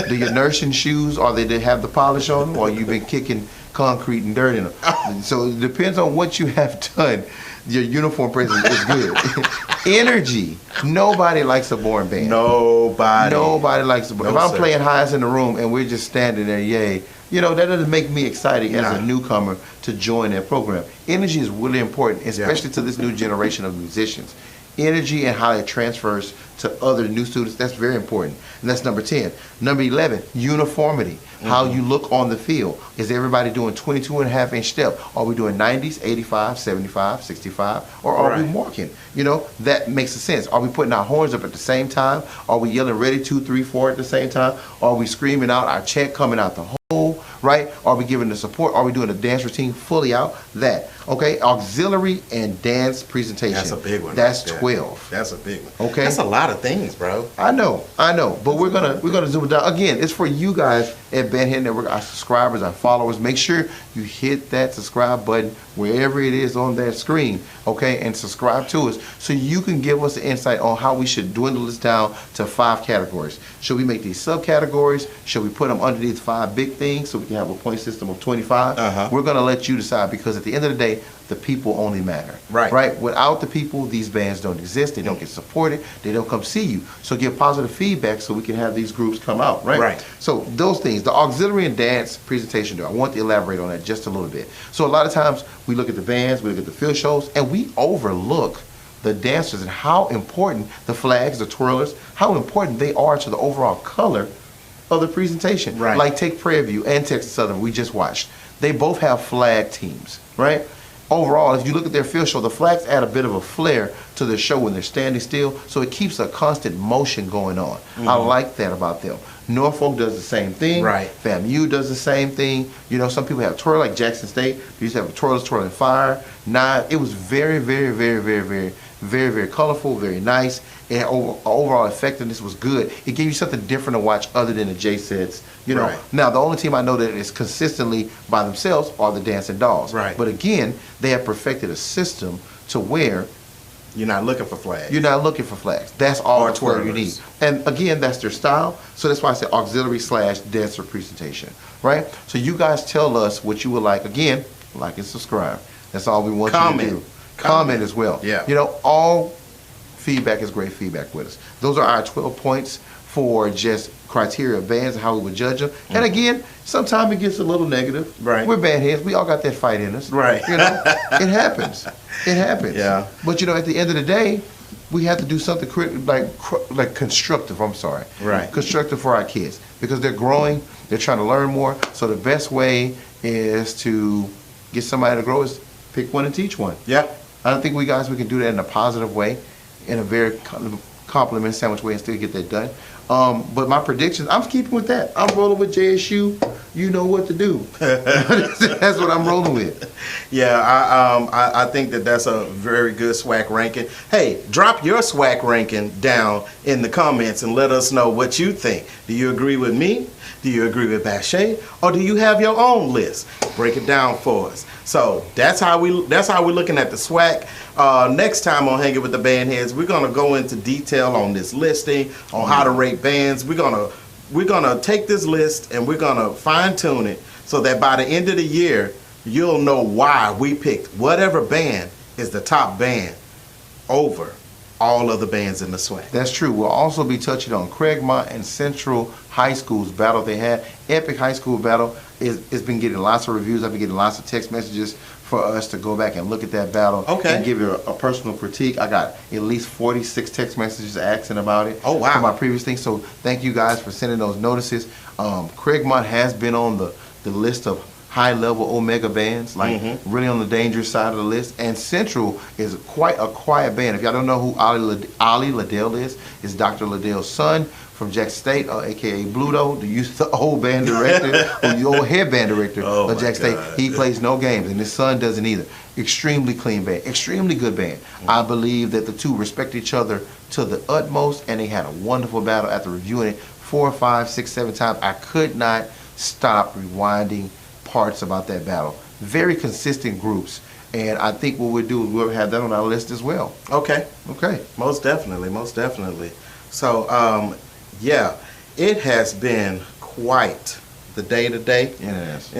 Do your nursing shoes, or they have the polish on them, or you've been kicking concrete and dirt in them? So it depends on what you have done. Your uniform presence is good. Energy. Nobody likes a boring band. Nobody likes a boring. If I'm playing highest in the room and we're just standing there, yay, you know, that doesn't make me excited as a newcomer to join that program. Energy is really important, especially to this new generation of musicians. Energy and how it transfers to other new students, that's very important. And that's number 10. Number 11, uniformity. How you look on the field. Is everybody doing 22.5-inch step? Are we doing 90s, 85, 75, 65? Or are we marking? You know, that makes a sense. Are we putting our horns up at the same time? Are we yelling ready, 2, 3, 4 at the same time? Are we screaming out our chant coming out the hole? right? Are we giving the support? Are we doing a dance routine fully out? That. Okay, auxiliary and dance presentation. That's a big one. That's right 12. That's a big one. Okay, that's a lot of things, bro. I know, but we're gonna zoom it down. Again, it's for you guys at Bandhead Network, our subscribers, our followers. Make sure you hit that subscribe button wherever it is on that screen, okay, and subscribe to us so you can give us an insight on how we should dwindle this down to 5 categories. Should we make these subcategories? Should we put them underneath 5 big things so we can have a point system of 25? We're gonna let you decide, because at the end of the day, the people only matter. Right. Without the people, these bands don't exist. They don't get supported. They don't come see you. So give positive feedback so we can have these groups come out. Right. So those things, the auxiliary and dance presentation, I want to elaborate on that just a little bit. So a lot of times we look at the bands, we look at the field shows, and we overlook the dancers and how important the flags, the twirlers, how important they are to the overall color of the presentation. Like take Prairie View and Texas Southern, we just watched. They both have flag teams, right? Overall, if you look at their field show, the flags add a bit of a flair to the show when they're standing still, so it keeps a constant motion going on. I like that about them. Norfolk does the same thing. FAMU does the same thing. You know, some people have twirl, like Jackson State. They used to have twirlers twirling fire. It was very, very, very, very, very, very, very colorful, very nice, and overall effectiveness was good. It gave you something different to watch other than the J sets. You know, now the only team I know that is consistently by themselves are the Dancing Dolls. But again, they have perfected a system to where you're not looking for flags. You're not looking for flags. That's all the twirler you need. And again, that's their style. So that's why I said auxiliary / dancer presentation. Right? So you guys tell us what you would like. Again, like and subscribe. That's all we want you to do. Comment as well. You know, all feedback is great feedback with us. Those are our 12 points for just criteria of bands and how we would judge them. And again, sometimes it gets a little negative. We're bandheads. We all got that fight in us. You know, it happens. It happens. But you know, at the end of the day, we have to do something like constructive. I'm sorry. Constructive for our kids, because they're growing. They're trying to learn more. So the best way is to get somebody to grow is pick one and teach one. I don't think we can do that in a positive way, in a very compliment sandwich way, and still get that done. But my predictions, I'm keeping with that. I'm rolling with JSU. You know what to do. That's what I'm rolling with. I think that's a very good SWAC ranking. Hey, drop your SWAC ranking down in the comments and let us know what you think. Do you agree with me? Do you agree with Bache? Or do you have your own list? Break it down for us. So that's how we're looking at the SWAC. Next time on Hanging with the Bandheads, we're gonna go into detail on this listing, on how to rate bands. We're gonna take this list and we're gonna fine tune it so that by the end of the year, you'll know why we picked whatever band is the top band over all of the bands in the SWAC. That's true. We'll also be touching on Craigmont and Central High School's battle they had. Epic high school battle. It's been getting lots of reviews. I've been getting lots of text messages for us to go back and look at that battle and give you a personal critique. I got at least 46 text messages asking about it for my previous thing. So thank you guys for sending those notices. Craigmont has been on the list of high-level Omega bands, like really on the dangerous side of the list. And Central is quite a quiet band. If y'all don't know who Ali Liddell is Dr. Liddell's son from Jackson State, a.k.a. Bluto, the old band director, or the old head band director of Jackson State. He plays no games, and his son doesn't either. Extremely clean band, extremely good band. I believe that the two respect each other to the utmost, and they had a wonderful battle. After reviewing it 4, 5, 6, 7 times, I could not stop rewinding parts about that battle. Very consistent groups, and I think what we'll do is we'll have that on our list as well. Okay. Most definitely. So, yeah, it has been quite the day today. Yes.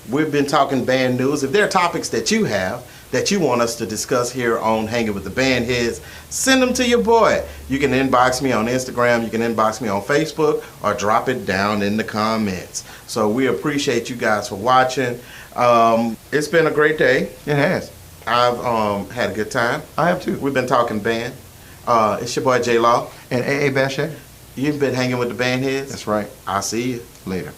We've been talking band news. If there are topics that you have that you want us to discuss here on Hanging with the Bandheads, send them to your boy. You can inbox me on Instagram, you can inbox me on Facebook, or drop it down in the comments. So we appreciate you guys for watching. It's been a great day. It has. I've had a good time. I have too. We've been talking band. It's your boy J Law. And A.A. Bache. You've been hanging with the Bandheads. That's right. I'll see you later.